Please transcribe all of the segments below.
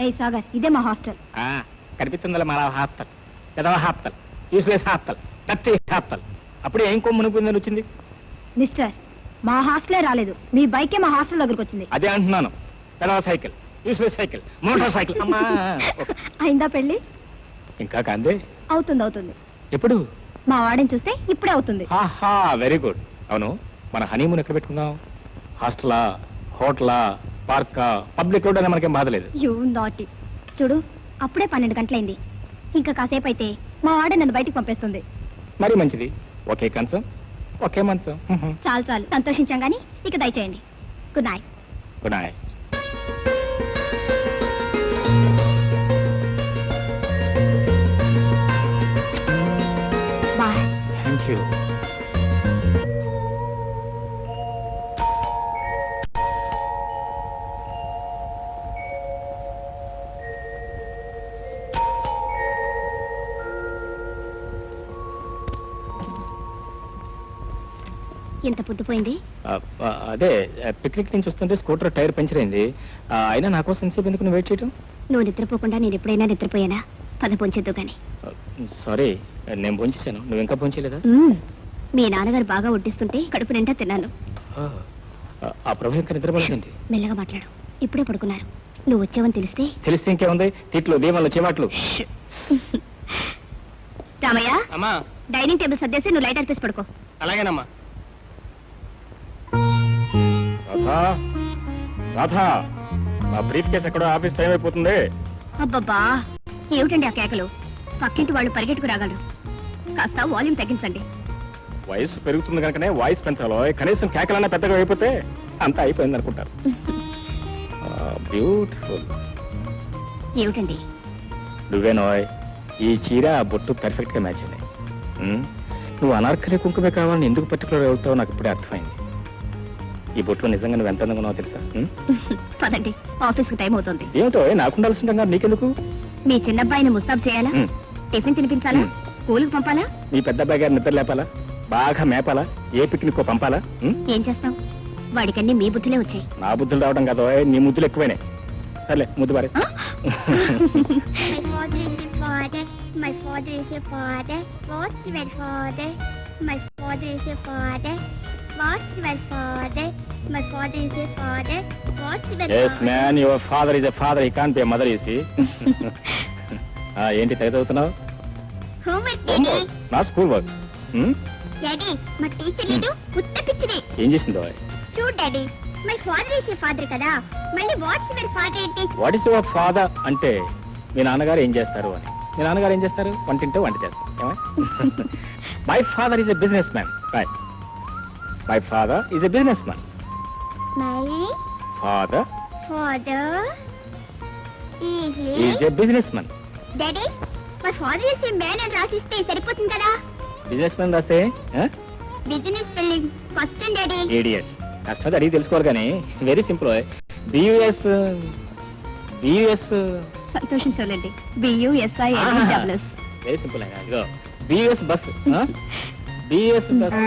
ఏ సాగర్, ఇదే మా హాస్టల్. కనిపిస్తుందా మన హాస్టల్? పెదవ హాస్టల్, యూస్లెస్ హాస్టల్, టచ్చి హాస్టల్. అప్పుడే ఏం కొమ్మునుకుందని వచ్చింది? మిస్టర్, మా హాస్టలే రాలేదు, మీ బైకే మా హాస్టల్ దగ్గరకు వచ్చింది. అదే అంటున్నాను. పెదవ cycle, useless cycle, motorcycle. అయిందా పెళ్లి? ఇంకా కాందే. అవుతుంది. ఎప్పుడు? మా వాడిని చూస్తే ఇప్పుడే అవుతుంది. Very good. అవును, మన హనీమూన్ ఎక్కడ పెట్టుకున్నాం? హాస్టలా, హోటలా, పార్కా, పబ్లిక్ రోడ్ అనే మనకేం బాధలేదు. You naughty. చూడు, అప్పుడే 12 గంటలైంది. ఇంకా కాసేపు అయితే మా వాడే నన్ను బయటికి పంపేస్తుంది. మరి మంచిది. ఒకే కంచం, ఒకే మంచం. చాలు సంతోషించాం గానీ ఇక దయచేయండి. Good night. Good night. Bye. Thank you. ఎంత పొద్దుపోయింది? అదే పిక్నిక్ నుంచి వస్తుంటే స్కూటర్ టైర్ పంచర్ అయింది. అయినా నా కోసం ఎంతసేపు ఎందుకు నువ్వు వెయిట్ చేయటం? నువ్వు నిద్రపోకుండా నేను ఎప్పుడైనా నిద్రపోయానా? పద పొంచేద్దు గాని. సారీ, నేను భోంచేశాను. నువ్వు ఇంకా భోంచేయలేదా? మీ నాన్నగారు బాగా వడ్డిస్తుంటే కడుపు నిండా తిన్నాను. ఆ ప్రభు ఇంకా నిద్రపోలేదండి. మెల్లగా మాట్లాడు, ఇప్పుడే పడుకున్నారు. నువ్వు వచ్చావని తెలిస్తే ఇంకేముంది? తిట్లు, దీవాళ్ళు, చేమాట్లు. రామయ్య, డైనింగ్ టేబుల్ సర్దేసి నువ్వు లైట్ ఆర్పేసి పడుకో. అలాగేనమ్మా. రాధా, నా బ్రీఫ్ కేసు ఎక్కడో, ఆఫీస్ టైం అయిపోతుంది. అబ్బబ్బా, ఏమిటండి ఆ కేకలు? పక్కింటి వాళ్ళు పరిగెట్టుకు రాగలరు. కాస్త వాల్యూమ్ తగ్గించండి. వయసు పెరుగుతుంది కనుకనే వాయిస్ పెంచాలో. కనీసం కేకలన్నా పెద్దగా అయిపోతే అంతా అయిపోయింది అనుకుంటారు. బ్యూటిఫుల్. ఏమిటండి? నువ్వేనోయ్, ఈ చీర ఆ బొట్టు పర్ఫెక్ట్ గా మ్యాచ్ అయినాయి. నువ్వు అనార్కలి కుంకుమే కావాలని ఎందుకు పర్టికులర్ అవుతావో నాకు ఇప్పుడే అర్థమైంది. ఈ బొట్లో నిజంగా నువ్వు ఎంత అందంగా ఉన్నావో తెలుసా? పదండి, ఆఫీస్ కు టైం అవుతుంది. ఏమిటో నాకుండాల్సింటా నీకెందుకు? మీ చిన్నబ్బాయిని ముస్తాబ్ చేయాలా? టిఫిన్ తినిపించాలా? స్కూల్కి పంపాలా? మీ పెద్ద అబ్బాయి గారి నిద్ర లేపాలా? బాగా మేపాలా? ఏ పిక్నిక్ పంపాలా? ఏం చేస్తాం? వాడికన్నీ మీ బుద్ధులే వచ్చాయి. నా బుద్ధులు రావడం కదా, నీ ముద్దులు ఎక్కువైనాయి. సర్లే, ముద్దు బారే. Yes, man, your father is a father. He can't be a mother, you see. ఏంటి తెగ చదువుతున్నావు? నా స్కూల్ వర్క్. డాడీ, మా టీచర్ లేదు, ఉత్త పిచ్చిది. ఏం చేసిందో? చూడు daddy, my father is your father కదా, మళ్ళీ వాట్స్ యువర్ ఫాదర్ ఏంటి? వాట్ ఇస్ యువర్ ఫాదర్ అంటే మీ నాన్నగారు ఏం చేస్తారు అని. మీ నాన్నగారు ఏం చేస్తారు? వంటింటే వంట చేస్తారు. My father is a businessman. Right, my father is a businessman. My father is a businessman. Daddy, my father is a man అని రాసిస్తే సరిపోతుంది కదా. బిజినెస్ మ్యాన్ రాస్తే business spelling first daddy. Idiot, కష్టం అడిగి తెలుసుకోవాలి కానీ very simple. BUS సంతోషించాలండి. BUSINESS. Very simple. ఇదిగో బియుఎస్ బస్. BUS bus.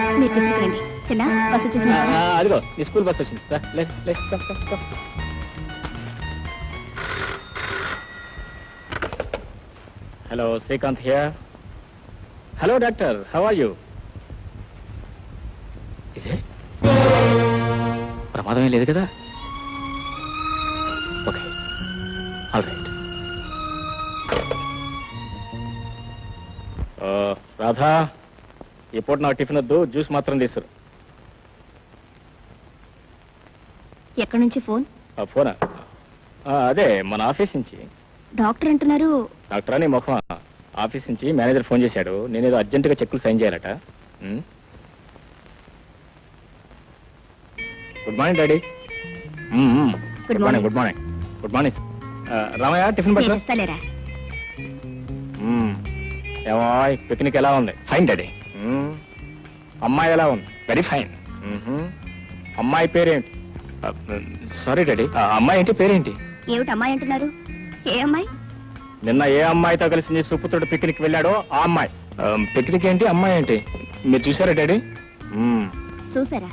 చిన్న బస్ వచ్చింది. అదిగో నీ స్కూల్ బస్ వచ్చింది. Hello, Srikanth here. Hello doctor, how are you? ప్రమాదమే లేదు కదా? Okay, all right. రాధా, ఈ పూట నాకు టిఫిన్ వద్దు, జ్యూస్ మాత్రం తీసుకురు. ఎక్కడి నుంచి ఫోన్? ఫోనా? అదే మన ఆఫీస్ నుంచి. డాక్టర్ అంటున్నారు. డాక్టరా నీ ముఖం? ఆఫీస్ నుంచి మేనేజర్ ఫోన్ చేశాడు. నేనేదో అర్జెంటుగా చెక్కులు సైన్ చేయాలట. Good morning daddy. Good morning. Good morning. Good morning. Ramayya, tiffin పట్టలేరా? ఏమో, పిక్నిక్ ఎలా ఉంది? Fine daddy. అమ్మాయి ఎలా ఉంది? Very fine. అమ్మాయి పేరేంటి? సారీ డాడీ, అమ్మాయి ఏంటి పేరేంటి? ఏమిటి అమ్మాయి అంటున్నారు? ఏ అమ్మాయి? నిన్న ఏ అమ్మాయితో కలిసి నీ సుపుత్రుడు పిక్నిక్ వెళ్ళాడో ఆ అమ్మాయి. పిక్నిక్ ఏంటి, అమ్మాయి ఏంటి? మీరు చూసారా డాడీ? చూసారా?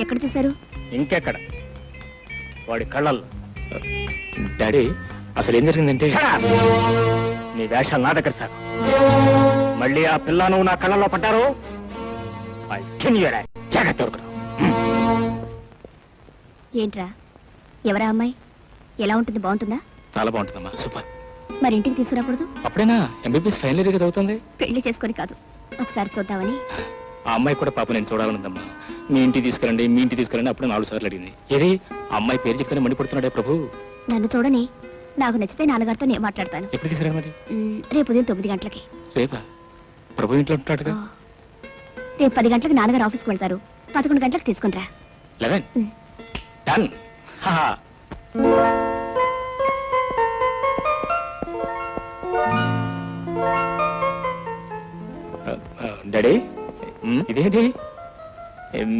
ఎక్కడ చూసారు? ఇంకెక్కడ? వాడి కళ్ళల్లో. డాడీ, అసలు ఏం జరిగిందంటే నీ వేషాలు నా దగ్గర సార్ మళ్ళీ ఆ పిల్ల నువ్వు నా కళ్ళలో పడ్డారు జాగ్రత్త దొరకదు. ఏంట్రా ఎవరా అమ్మాయి? ఎలా ఉంటుంది? బాగుంటుందా? చాలా బాగుంటుందమ్మా, సూపర్. మరి ఇంటికి తీసుకురాకూడదు? అప్పుడేనా ఎంబీబీఎస్ ఫైనల్ ఇయర్ చదువుతుంది. పెళ్లి చేసుకొని కాదు, ఒకసారి చూద్దామని. ఆ అమ్మాయి కూడా పాప నేను చూడాలనుందమ్మా. మీ ఇంటికి తీసుకురండి, మీ ఇంటికి తీసుకురండి అప్పుడు 4 సార్లు అడిగింది. ఏది ఆ అమ్మాయి పేరు చెప్తే మండిపడుతున్నాడే ప్రభు. నన్ను చూడని, నాకు నచ్చితే నాన్నగారితో నేను మాట్లాడతాను. ఎప్పుడు తీసుకురండి మరి? రేపు ఉదయం 9 గంటలకి. రేపా? ప్రభు ఇంట్లో ఉంటాడుగా. రేపు 10 గంటలకు నాన్నగారు ఆఫీస్కి వెళ్తారు. 11 గంటలకు తీసుకుంటా. 11 డన్. డాడీ ఇదేంటి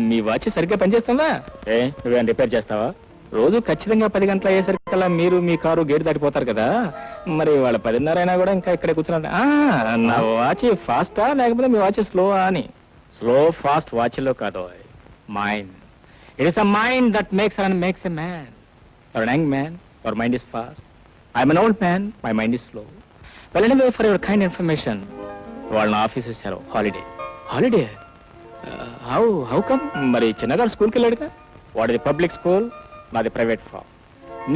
మీ వాచ్ సరిగ్గా పనిచేస్తుందా? నువ్వేం రిపేర్ చేస్తావా? రోజు ఖచ్చితంగా 10 గంటలు అయ్యేసరికల్లా మీరు మీ కారు గేటు దాటిపోతారు కదా, మరి వాళ్ళ 10:30 అయినా కూడా ఇంకా ఇక్కడే కూర్చున్నా. నా వాచ్ ఫాస్టా లేకపోతే మీ వాచ్ స్లోవా అని? స్లో ఫాస్ట్ వాచ్లో కాదు, mind. It is a mind that makes a man. You're an young man, your mind is fast. I'm an old man, my mind is slow. Well, anyway, for your kind information, వాళ్ళ office ఇచ్చారు holiday. Holiday? How come? మరి చిన్నగారు స్కూల్కి వెళ్ళాడుగా. వాడిది public school, నాది private form.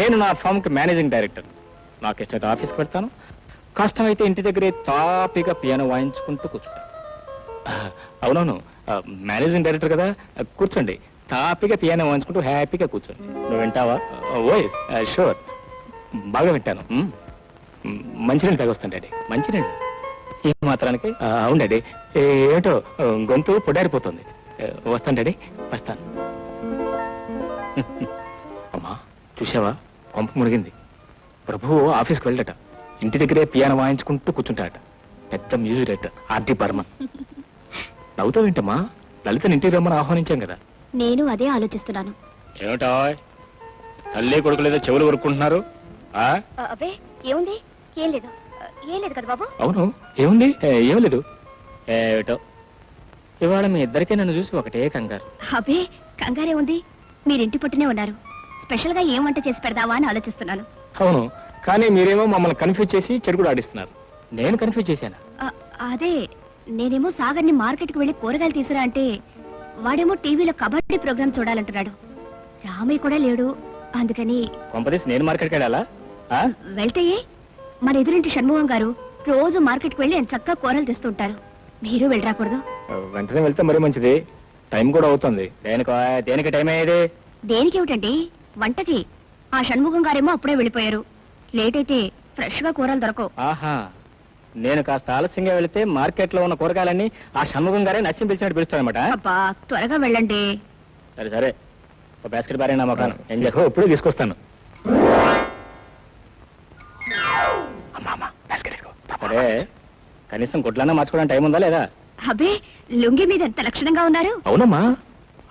నేను నా ఫామ్కి managing director. నాకు ఇష్టం ఆఫీస్కి పెడతాను, కష్టమైతే ఇంటి దగ్గరే తాపిగా పియానో వాయించుకుంటూ కూర్చుంటాను. అవునవును, మేనేజింగ్ డైరెక్టర్ కదా, కూర్చోండి. తాపిగా పియానో వాయించుకుంటూ హ్యాపీగా కూర్చోండి. నువ్వు వింటావా? ఓఎస్ షూర్, బాగా వింటాను. మంచినీళ్ళు తాగొస్తాను డాడీ. మంచినీళ్ళు ఏ మాత్రానికి? అవును డాడీ. ఏటో గొంతు పొడారిపోతుంది. వస్తాను డాడీ, వస్తాను. అమ్మా చూసావా, కొంప మునిగింది. ప్రభువు ఆఫీస్కి వెళ్ళట, ఇంటి దగ్గరే పియానో వాయించుకుంటూ కూర్చుంటాడట. పెద్ద మ్యూజిక్ డైరెక్టర్ ఆర్టి బర్మన్. నవ్వుతావేంటమ్మా? లలితని ఇంటికి రమ్మని ఆహ్వానించాం కదా. నేను అదే ఆలోచిస్తున్నాను. ఏమిటా తల్లి కొడుకు లేదో చెవులు కొరుక్కుంటున్నారు? అబ్బే ఏముంది, ఏం లేదు. ఏం లేదు కదా బాబు. అవును, ఏముంది? ఏం లేదు. ఏమిటో ఇవాళ మీ ఇద్దరికే నన్ను చూసి ఒకటే కంగారు. అబ్బే కంగారే ఉంది, మీరింటి పట్టునే ఉన్నారు. స్పెషల్ గా ఏం వంట చేసి పెడదావా అని ఆలోచిస్తున్నాను. అవును, కానీ మీరేమో మమ్మల్ని కన్ఫ్యూజ్ చేసి చెడుగుడు ఆడిస్తున్నారు. నేను కన్ఫ్యూజ్ చేశాను. అదే, నేనేమో సాగర్ని మార్కెట్కి వెళ్ళి కూరగాయలు తీసురా అంటే వాడేమో టీవీలో కబడ్డీ ప్రోగ్రామ్ చూడాలంటున్నాడు. రామయ్య కూడా లేడు, అందుకని. కొంపదీసి నేను మార్కెట్కి వెళ్ళాలా? వెళ్తే మన ఎదురింటి షణ్ముఖం గారు రోజు మార్కెట్కి వెళ్ళి చక్కగా కూరలు తెస్తుంటారు. మీరు వెళ్ళరాకూడదు? వెంటనే వెళ్తే మరీ మంచిది, టైం కూడా అవుతుంది. దేనికి టైం అయ్యేది? దేనికేమిటండి, వంటకి. ఆ షణ్ముఖం గారేమో అప్పుడే వెళ్ళిపోయారు. లేట్ అయితే ఫ్రెష్ గా కూరలు దొరకవు. ఆహా, నేను కాస్త ఆలస్యంగా వెళితే మార్కెట్ లో ఉన్న కూరగాయలన్నీ ఆ షణ్ముఖం గారే నచ్చి పిలిచినట్టు పిలుస్తానమాట. అబ్బా త్వరగా వెళ్ళండి. సరే సరే, ఒక బాస్కెట్ బారే నా మొఖాను. ఏం చేస్తావు? ఇప్పుడే తీసుకొస్తాను. అరే కనీసం గుడ్లన్నా మార్చుకోవడానికి టైం ఉందా లేదా? అబ్బే లుంగి మీద ఎంత లక్షణంగా ఉన్నారు. అవునమ్మా,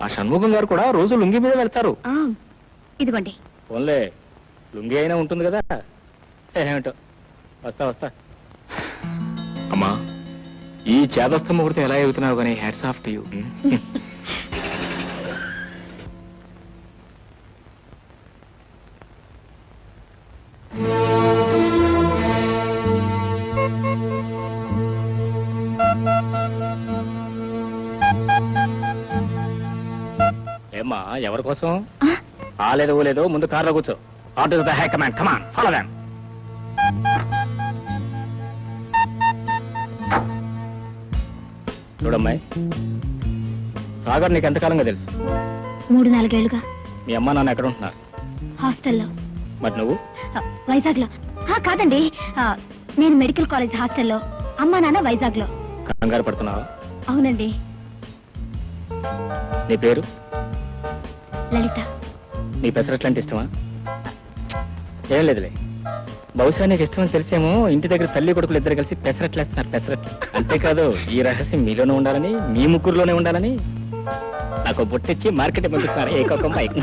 ఆ షణ్ముఖం గారు కూడా రోజు లుంగి మీద వెళ్తారు. ఇదిగోండి. ఓన్లే లుంగి అయినా ఉంటుంది కదా. ఏమిటో, వస్తా వస్తా. అమ్మా, ఈ చేదస్త ముహూర్తం ఎలా ఎగుతున్నావు కానీ హ్యాట్స్ ఆఫ్ టు యూ. ఏమ్మా, ఎవరి కోసం? లేదో లేదో, ముందు కార్లో కూర్చో. Order the high command, come on follow them. చూడమ్మాయి, సాగర్ నీకు ఎంతకాలంగా తెలుసు? 3-4 ఏళ్లుగా. మీ అమ్మా నాన్న ఎక్కడ ఉంటున్నారు? హాస్టల్లో. మరి నువ్వు? వైజాగ్ లో. కాదండి, నేను మెడికల్ కాలేజ్ హాస్టల్లో, అమ్మా నాన్న వైజాగ్ లో. కంగారు పడుతున్నావా? అవునండి. నీ పేరు? లలిత. నీ పెసరట్లంటే ఇష్టమా? ఏం లేదులే, బహుశా నీకు ఇష్టమని తెలిసేమో ఇంటి దగ్గర తల్లి కొడుకులు ఇద్దరు కలిసి పెసరట్లేస్తున్నారు. పెసరట్లు అంతేకాదు, ఈ రహస్యం మీలోనే ఉండాలని, మీ ముగ్గురులోనే ఉండాలని నాకు బొట్టిచ్చి మార్కెట్ పంపిస్తున్నారు. ఏకొక మైక్.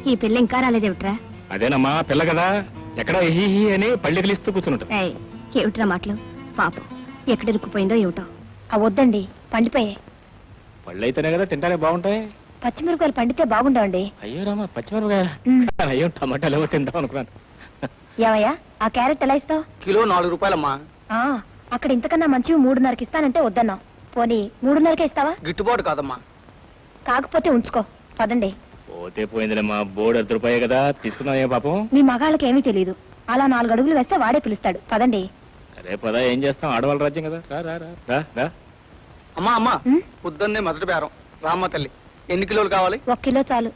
ఈ పిల్ల ఇంకా రాలేదేమిట్రా? అదేనమ్మా పిల్ల కదా, ఎక్కడ హీ అని పళ్ళి కలిస్తూ కూర్చుంటారు. ఏమిట్రా మాటలు? పాపం ఎక్కడ ఇరుక్కుపోయిందో ఏమిటో. వద్దండి, పండిపోయాయి. పళ్ళు అయితేనే కదా తింటానే బాగుంటాయి. పచ్చిమిరపకాయలు పండితే బాగుండవండి. అయ్యో రామా, పచ్చిమిరపకాయలు? అయ్యో, టమాటాలు ఏమో తిందాం అనుకున్నాను. ఏమయ్యా, ఆ క్యారెట్ ఎలా ఇస్తావు? కిలో 4 రూపాయలమ్మా. అక్కడ ఇంతకన్నా మంచివి 3:30కి ఇస్తానంటే వద్దన్నావు. పోనీ 3:30కే ఇస్తావా? గిట్టుబాటు కాదమ్మా. కాకపోతే ఉంచుకో, పదండి. పోతే పోయిందిలేమ్మా, బోర్డు 10 రూపాయే కదా, తీసుకుందాం. ఏం పాపం, మీ మగాళ్ళకి ఏమీ తెలియదు. అలా 4 అడుగులు వేస్తే వాడే పిలుస్తాడు. పదండి. అరే పదా, ఏం చేస్తాం, ఆడవాళ్ళ రాజ్యం కదా. రా రా రా రా రా. అమ్మా అమ్మా, ఉమ్, పొద్దున్నే మొదటి బేరం. రామ్మ తల్లి, ఎన్ని కిలోలు కావాలి? 1 కిలో చాలు.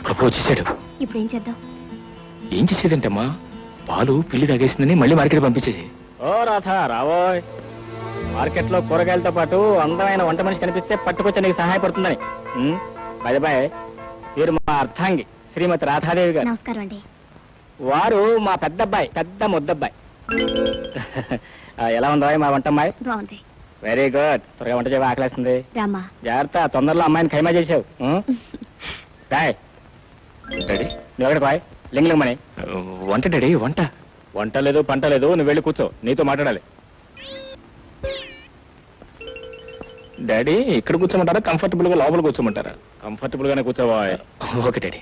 ప్రభు వచ్చేసాడు. ఇప్పుడు ఏం చేద్దాం? ఏం చేసేదంటమ్మా, పాలు పిల్లి తాగేసిందని మళ్ళీ మార్కెట్ పంపించేసి. ఓ రాధా, రావోయ్. మార్కెట్ లో కూరగాయలతో పాటు అందమైన వంట మనిషి కనిపిస్తే పట్టుకొచ్చి నీకు సహాయపడుతుందని. బాయ్, వీరు మా అర్థాంగి శ్రీమతి రాధాదేవి గారు. నమస్కారం అండి. వారు మా పెద్దబ్బాయి, పెద్ద ముద్దబ్బాయి. ఎలా ఉందా మా వంటమ్మాయి? బాగుంది. Very good. త్వరగా వంట చేయవా, ఆకలేస్తుంది. రామా, జాగ్రత్త, తొందరలో అమ్మాయిని ఖైమా చేసావు. బాయ్ డాడీ, నువ్వు ఎక్కడ బాయ్? లింగలింగమని వంట డాడీ, వంట. వంట లేదు, పంట లేదు, నువ్వు వెళ్ళి కూర్చో, నీతో మాట్లాడాలి. డాడీ ఇక్కడ కూర్చోమంటారా, కంఫర్టబుల్ గా లోపల కూర్చోమంటారా? కంఫర్టబుల్ గానే కూర్చోవా. Okay daddy,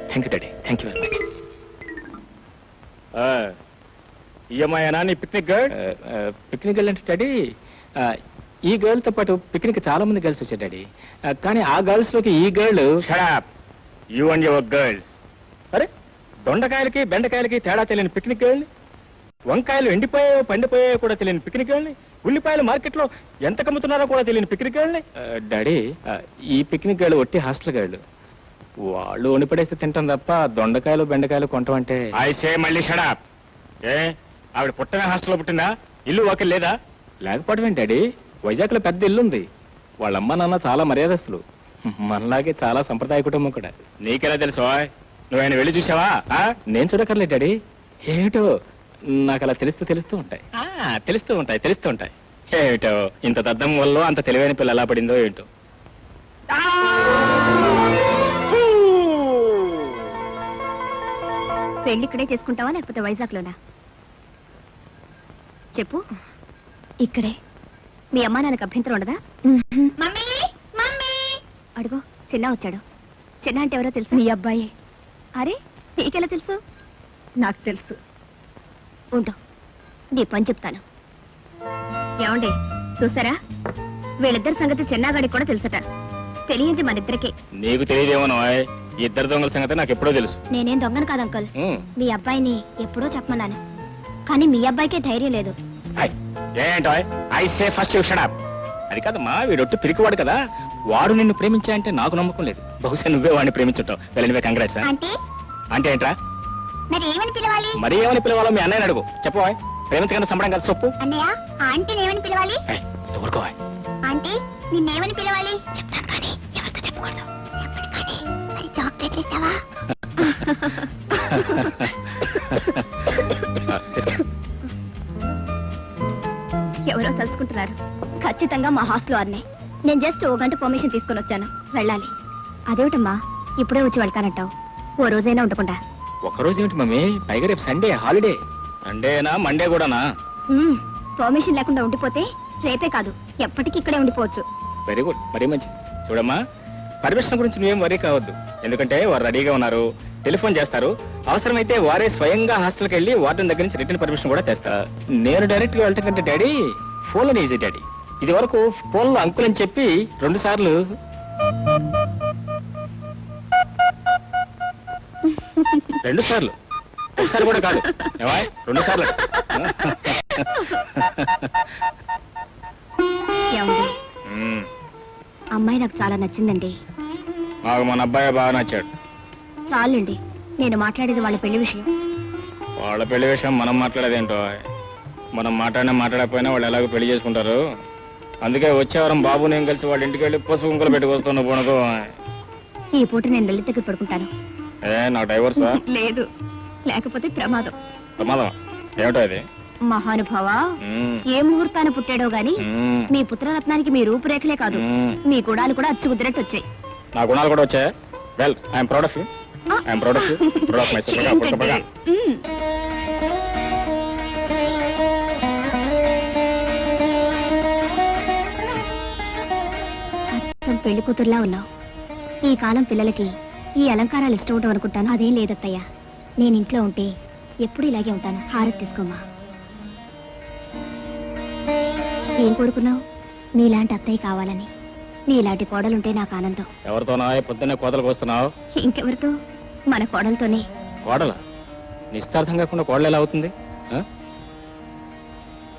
thank you daddy, thank you very much. ఈఎంఐనా నీ పిక్నిక్ గర్ల్? పిక్నిక్ గర్ల్ అంటే డాడీ, ఈ గర్ల్ తో పాటు పిక్నిక్ చాలా మంది గర్ల్స్ వచ్చారు డాడీ. కానీ ఆ గర్ల్స్ లోకి ఈ girl. You and your girls. అరే, దొండకాయలకి బెండకాయలకి తేడా తెలియని పిక్నిక్ గర్ల్, వంకాయలు ఎండిపోయాయో పండిపోయాయో కూడా తెలియని పిక్నిక్ గర్ల్ని, ఉల్లిపాయలు మార్కెట్ లో ఎంత కమ్ముతున్నారో కూడా తెలియని పిక్నిక్ గర్ల్ని. డాడీ, ఈ పిక్నిక్ గర్ల్ ఒట్టి హాస్టల్ గర్ల్. వాళ్ళు ఉనిపడేస్తే తింటాం తప్ప దొండకాయలు బెండకాయలు కొంటామంటే. ఐసే మళ్ళీ షడాప్. ఏ, ఆవిడ పుట్టమే హాస్టల్లో పుట్టిందా? ఇల్లు వాకిల్ లేదా? లేకపోవడం డాడీ, వైజాగ్ లో పెద్ద ఇల్లు ఉంది. వాళ్ళ అమ్మ నాన్న చాలా మర్యాదస్తులు, మనలాగే చాలా సంప్రదాయ కుటుంబం కూడా. నీకెలా తెలుసు? నువ్వు ఆయన వెళ్ళి చూసావా? నేను చూడక్కర్లేదు డాడీ, ఏమిటో నాకు అలా తెలుస్తూ ఉంటాయి. తెలుస్తూ ఉంటాయి. ఏమిటో ఇంత దద్దం వల్ల అంత తెలివైన పిల్ల ఎలా పడిందో ఏంటో. పెళ్లి ఇక్కడే చేసుకుంటావా లేకపోతే వైజాగ్ లోనా? చెప్పు. ఇక్కడే. మీ అమ్మా నాన్నకు అభ్యంతరం ఉండదా? అడుగో, చిన్న వచ్చాడు. చిన్న అంటే ఎవరో తెలుసు? మీ అబ్బాయి. అరే, నీకెలా తెలుసు? నాకు తెలుసు. ఉంటా, నీ పని చెప్తాను. ఏమండి చూసారా, వీళ్ళిద్దరి సంగతి చిన్నగాడికి కూడా తెలుసట. తెలియంది మన ఇద్దరికే. నీకు తెలియదేమో, ఇద్దరు దొంగల సంగతి నాకు ఎప్పుడో తెలుసు. నేనేం దొంగను కాదు అంకల్. మీ అబ్బాయిని ఎప్పుడో చెప్పమన్నాను, కానీ మీ అబ్బాయికే ధైర్యం లేదు. ఏంటో I say first you shut up. అది కాదమ్మా, వీడొట్టు పిరికివాడు కదా. వాడు నిన్ను ప్రేమించాయంటే నాకు నమ్మకం లేదు. బహుశా నువ్వే వాడిని ప్రేమించుంటావు. వెళ్ళనివే, కంగ్రాట్స్. అంటే ఏంట్రా? మరి ఏమని పిలవాలి? మరి ఏమని పిలవాలో మీ అన్నయ్యని అడుగు. చెప్పు, ప్రేమించకుండా సంబడం కలిసి చెప్పు. అన్నయ్య, ఆంటీని ఏమని పిలవాలి? ఎవరికో ఆంటీ, నిన్నేమని పిలవాలి? చెప్తాను కానీ ఎవరితో చెప్పకూడదు. చెప్పండి కానీ. మరి చాక్లెట్లు ఇస్తావా? ఎవరో తలుచుకుంటున్నారు. ఖచ్చితంగా మా హాస్టల్ వారిని. నేను జస్ట్ 1 గంట పర్మిషన్ తీసుకుని వచ్చాను, వెళ్ళాలి. అదేమిటమ్మా ఇప్పుడే వచ్చి వెళ్తానంటావు? ఓ రోజైనా ఉండకుండా. ఒక్కరోజు ఏమిటి మమ్మీ, పైగా రేపు సండే హాలిడే. సండేనా మండే కూడానా? పర్మిషన్ లేకుండా ఉండిపోతే రేపే కాదు ఎప్పటికీ ఇక్కడే ఉండిపోవచ్చు. వెరీ గుడ్, మరీ మంచిది. చూడమ్మా, పర్మిషన్ గురించి నువ్వేం వరీ కావద్దు. ఎందుకంటే వారు రెడీగా ఉన్నారు, టెలిఫోన్ చేస్తారు. అవసరమైతే వారే స్వయంగా హాస్టల్కి వెళ్ళి వార్డెన్ దగ్గర నుంచి రిటర్న్ పర్మిషన్ కూడా తెస్తారు. నేను డైరెక్ట్ గా వెళ్ళటం కంటే డాడీ, ఫోన్లో ఈజీ డాడీ. ఇది వరకు ఫోన్ లో అంకుల్ అని చెప్పి 2 సార్లు. ఒకసారి కూడా కాదు, 2 సార్లు. అమ్మాయి నాకు చాలా నచ్చిందండి. మాకు మన అబ్బాయి బాగా నచ్చాడు. చాలండి, నేను మాట్లాడేది వాళ్ళ పెళ్లి విషయం. వాళ్ళ పెళ్లి విషయం మనం మాట్లాడేదేంటో. మనం మాట్లాడకపోయినా వాళ్ళు ఎలాగో పెళ్లి చేసుకుంటారు. అందుకే వచ్చేవారం బాబు నేను కలిసి వాళ్ళ ఇంటికి వెళ్ళి పసుపు కుంకులు పెట్టుకొస్తాను. పోనుకో, ఈ పూట నేను లలితకి పడుకుంటాను. నాకు డైవర్సా? లేదు, లేకపోతే ప్రమాదం. ప్రమాదం ఏమిటో అది? మహానుభావ, ఏ ముహూర్తాన్ని పుట్టాడో గాని మీ పుత్రరత్నానికి మీ రూపురేఖలే కాదు, మీ గుణాలు కూడా అచ్చుకుదిరట్టు వచ్చాయి. నా గుణాలు కూడా వచ్చాయి? Well I'm proud of you. I'm proud of you. Proud of my ఏంటంటే, అచ్చం పెళ్లి కూతురులా ఉన్నావు. ఈ కాలం పిల్లలకి ఈ అలంకారాలు ఇష్టం ఉండవు అనుకుంటాను. అదేం లేదత్తయ్య, నేను ఇంట్లో ఉంటే ఎప్పుడు ఇలాగే ఉంటాను. హారతి తీసుకోమ్మా. ఏం కోరుకున్నావు? నీలాంటి అత్తయ్య కావాలని. నీలాంటి కోడలుంటే నాకు ఆనందం. ఎవరితోనా పొద్దున్నే కోతలకు వస్తున్నావు? ఇంకెవరితో? మన కోడలతోనే. కోడల నిస్తార్థం కాకుండా కోడలు ఎలా అవుతుంది? ఆ?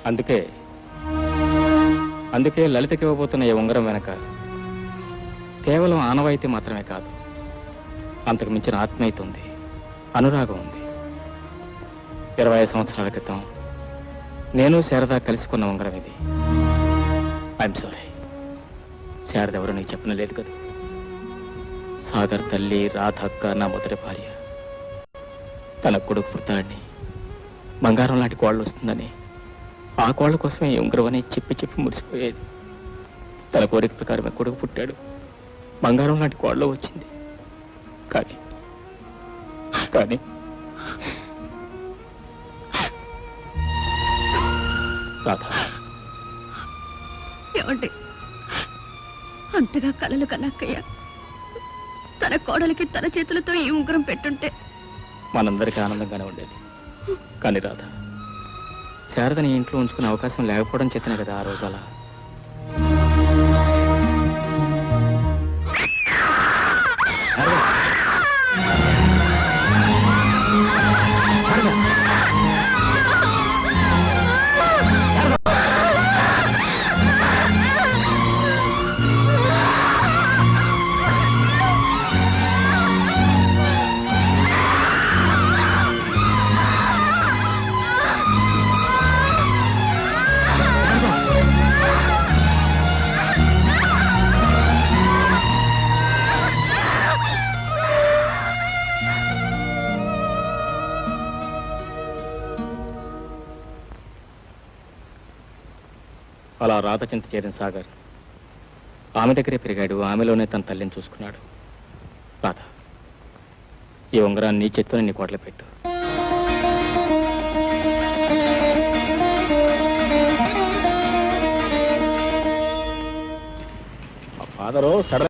అందుకే అందుకే లలితకి ఇవ్వబోతున్న ఈ ఉంగరం వెనక కేవలం ఆనవాయితీ మాత్రమే కాదు, అంతకు మించిన ఆత్మీయత ఉంది, అనురాగం ఉంది. 25 సంవత్సరాల క్రితం నేను శారద కలుసుకున్న ఉంగరం ఇది. ఐఎమ్ సారీ, శారద ఎవరో నీకు చెప్పనలేదు కదా. సాగర్ తల్లి రాధక్క నా మొదటి భార్య. తన కొడుకు పుడతాడని, బంగారం లాంటి కోళ్ళు వస్తుందని ఆ కోళ్ళ కోసమే ఈ ఉంగరం అని చెప్పి చెప్పి మురిసిపోయేది. తన కోరిక ప్రకారమే కొడుకు పుట్టాడు, బంగారం లాంటి కోళ్ళ వచ్చింది. కానీ కానీ రాధా, ఏమండి, అంతగా కలలు కనక్కయ్యా తన కోడలికి తన చేతులతో ఈ ఉంగరం పెట్టుంటే మనందరికీ ఆనందంగానే ఉండేది. కానీ రాధ, శారదని ఇంట్లో ఉంచుకునే అవకాశం లేకపోవడం చేతనే కదా ఆ రోజు అలా. శారద! శారద! అలా రాత చింత చేరిన సాగర్ ఆమె దగ్గరే పెరిగాడు, ఆమెలోనే తన తల్లిని చూసుకున్నాడు. రాధ, ఈ ఉంగరాన్ని నీ చేత్తోనే నీ కోటలో పెట్టు. మా ఫాదరు సడన్